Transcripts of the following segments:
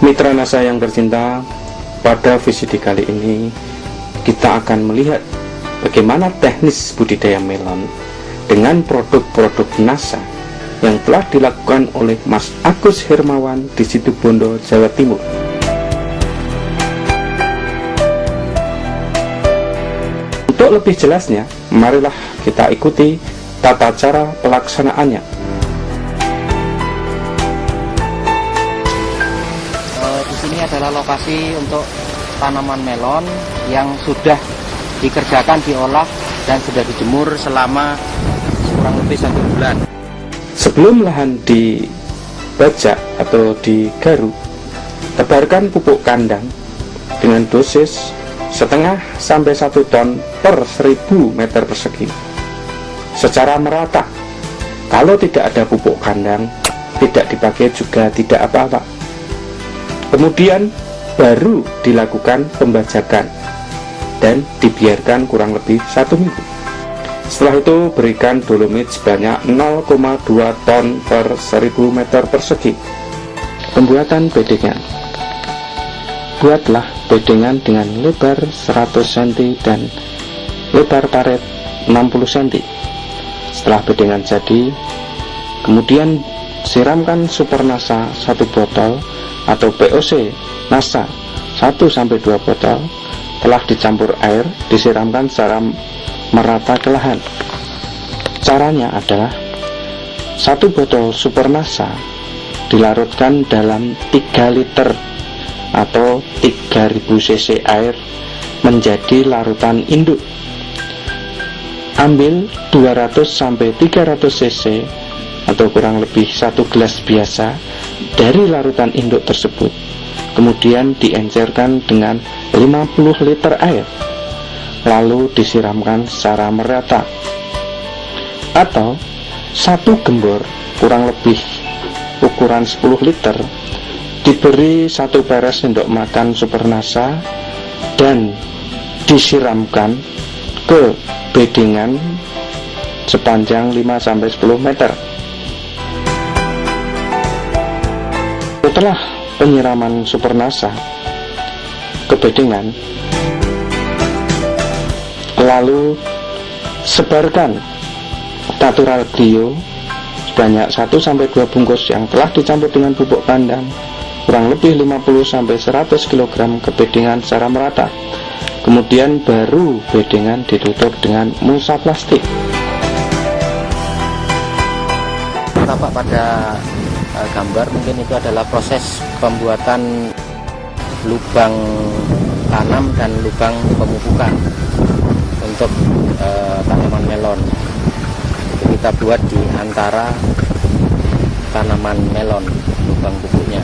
Mitra NASA yang tercinta, pada VCD kali ini kita akan melihat bagaimana teknis budidaya melon dengan produk-produk NASA yang telah dilakukan oleh Mas Agus Hermawan di Situbondo, Jawa Timur. Untuk lebih jelasnya, marilah kita ikuti tata cara pelaksanaannya. Ini adalah lokasi untuk tanaman melon yang sudah dikerjakan, diolah, dan sudah dijemur selama kurang lebih 1 bulan. Sebelum lahan dibajak atau digaruk, tebarkan pupuk kandang dengan dosis setengah sampai 1 ton per 1000 meter persegi secara merata. Kalau tidak ada pupuk kandang, tidak dipakai juga tidak apa-apa. Kemudian baru dilakukan pembajakan dan dibiarkan kurang lebih 1 minggu. Setelah itu berikan dolomit sebanyak 0,2 ton per 1000 meter persegi. Pembuatan bedengan. Buatlah bedengan dengan lebar 100 cm dan lebar paret 60 cm. Setelah bedengan jadi, kemudian siramkan Super NASA 1 botol atau POC NASA 1-2 botol telah dicampur air, disiramkan secara merata ke lahan. Caranya adalah 1 botol Super NASA dilarutkan dalam 3 liter atau 3000 cc air menjadi larutan induk. Ambil 200-300 cc atau kurang lebih 1 gelas biasa dari larutan induk tersebut, kemudian diencerkan dengan 50 liter air, lalu disiramkan secara merata. Atau 1 gembor kurang lebih ukuran 10 liter diberi 1 peres sendok makan Super NASA dan disiramkan ke bedengan sepanjang 5-10 meter. Setelah penyiraman Super NASA ke bedengan, lalu sebarkan natural bio sebanyak 1-2 bungkus yang telah dicampur dengan pupuk kandang kurang lebih 50-100 kg ke bedengan secara merata. Kemudian baru bedengan ditutup dengan mulsa plastik. Tampak pada gambar mungkin itu adalah proses pembuatan lubang tanam dan lubang pemupukan untuk tanaman melon. Itu kita buat di antara tanaman melon, lubang pupuknya.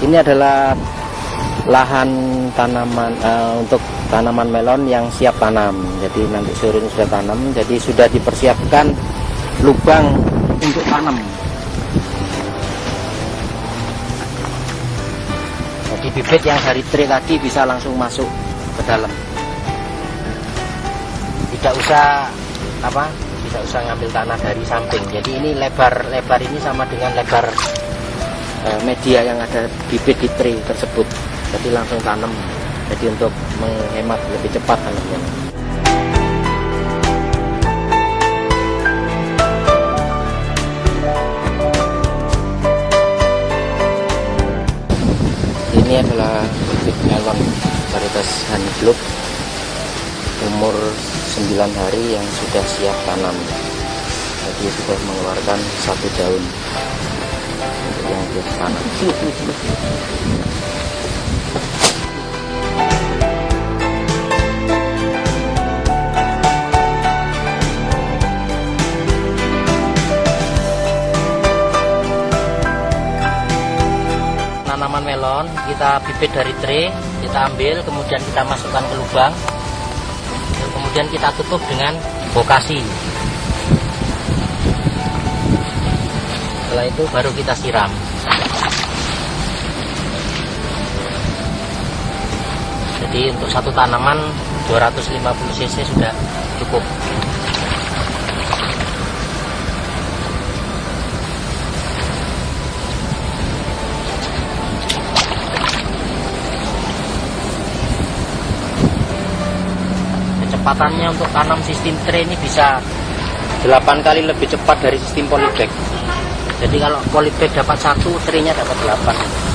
Ini adalah lahan tanaman untuk tanaman melon yang siap tanam. Jadi nanti sore ini sudah tanam, jadi sudah dipersiapkan lubang untuk tanam. Jadi bibit yang dari tray tadi bisa langsung masuk ke dalam. Tidak usah ngambil tanah dari samping. Jadi ini lebar ini sama dengan lebar media yang ada bibit di tray tersebut. Jadi langsung tanam. Jadi untuk menghemat lebih cepat tanamnya. Ini adalah bibit melon varietas Honey Globe umur 9 hari yang sudah siap tanam. Jadi sudah mengeluarkan 1 daun untuk yang siap tanam. Tanaman melon kita bibit dari tray, kita ambil, kemudian kita masukkan ke lubang, kemudian kita tutup dengan bokasi. Setelah itu baru kita siram. Jadi untuk satu tanaman 250 cc sudah cukup. kecepatannya untuk tanam sistem tray ini bisa 8 kali lebih cepat dari sistem polybag. Jadi kalau polybag dapat 1, traynya dapat 8.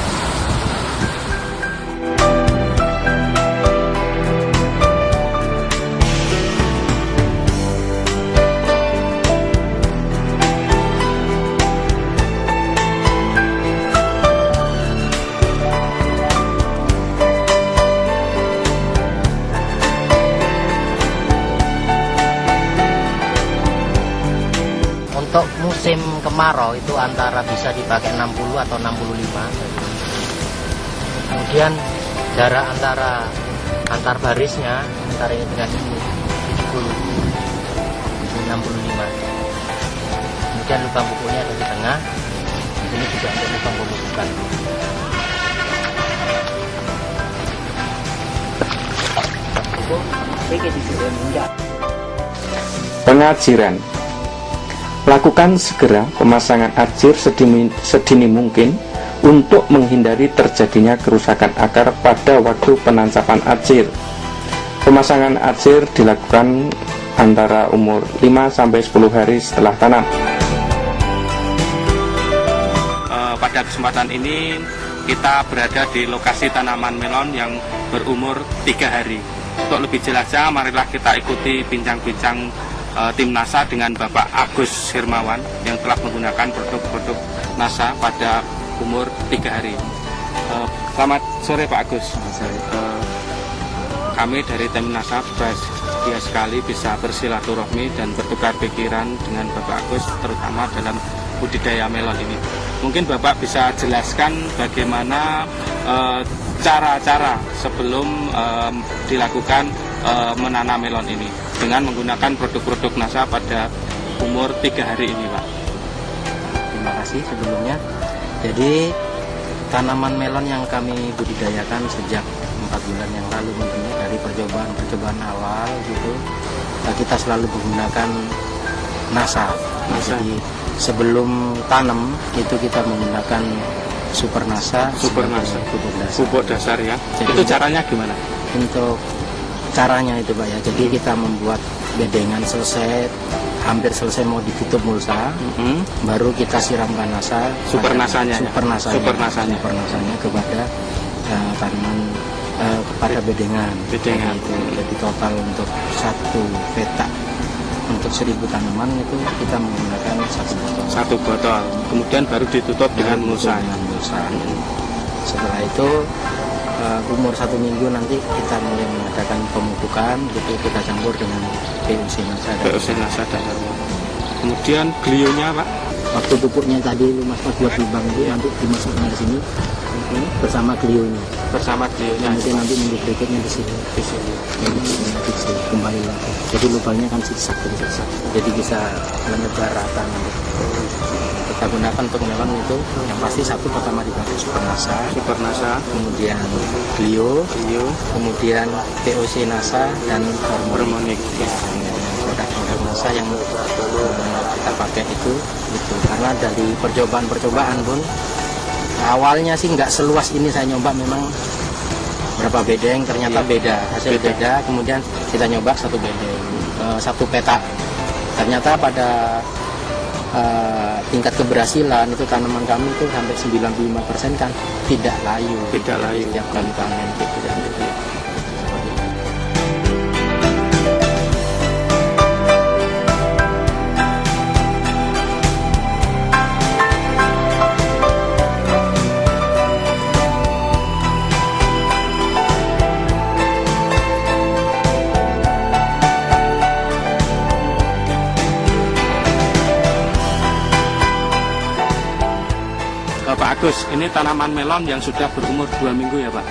Untuk musim kemarau itu antara bisa dipakai 60 atau 65. Kemudian jarak antar barisnya antara ini dengan ini 70, ini 65. Kemudian lubang pupuknya ada di tengah. Ini juga untuk lubang pemupukan. Pengajiran. Lakukan segera pemasangan ajir sedini mungkin untuk menghindari terjadinya kerusakan akar pada waktu penancapan ajir. Pemasangan ajir dilakukan antara umur 5-10 hari setelah tanam. Pada kesempatan ini kita berada di lokasi tanaman melon yang berumur 3 hari. Untuk lebih jelasnya, marilah kita ikuti bincang-bincang tim NASA dengan Bapak Agus Hermawan yang telah menggunakan produk-produk NASA pada umur 3 hari. Selamat sore Pak Agus. Kami dari tim NASA bahagia sekali bisa bersilaturahmi dan bertukar pikiran dengan Bapak Agus, terutama dalam budidaya melon ini. Mungkin Bapak bisa jelaskan bagaimana cara-cara sebelum dilakukan menanam melon ini dengan menggunakan produk-produk NASA pada umur 3 hari ini, Pak. Terima kasih sebelumnya. Jadi tanaman melon yang kami budidayakan sejak 4 bulan yang lalu tentunya dari percobaan awal gitu, kita selalu menggunakan NASA. Jadi sebelum tanam itu kita menggunakan Super NASA, pupuk dasar ya. Jadi, itu caranya gimana? Untuk caranya itu Pak ya, jadi kita membuat bedengan hampir selesai mau ditutup mulsa, baru kita siramkan NASA, super nasanya kepada tanaman, kepada bedengan. Itu jadi total untuk 1 petak untuk 1000 tanaman itu kita menggunakan 1 botol. Kemudian baru ditutup dengan mulsa. Setelah itu umur 1 minggu nanti kita mulai mengadakan pemupukan, gitu kita campur dengan PUC NASA dan hormon. Kemudian glionya Pak, waktu pupuknya tadi Mas buat lubang itu nanti dimasukkan ke sini bersama glionya. Kemudian nanti minggu berikutnya di sini. Kembali lagi. Jadi lubangnya kan zigzag. Jadi bisa menyebar rata. Kita gunakan untuk melon itu yang pasti 1 pertama dipakai Super NASA, kemudian Glio, kemudian POC NASA dan Hormonic. Produk-produk NASA yang kita pakai itu karena dari percobaan pun awalnya sih nggak seluas ini, saya nyoba memang berapa bedeng ternyata hasil beda. Kemudian kita nyoba 1 bedeng, 1 petak, ternyata pada tingkat keberhasilan itu tanaman kami itu sampai 95% kan tidak layu setiap kali panen gitu. Pak Agus, ini tanaman melon yang sudah berumur 2 minggu ya Pak?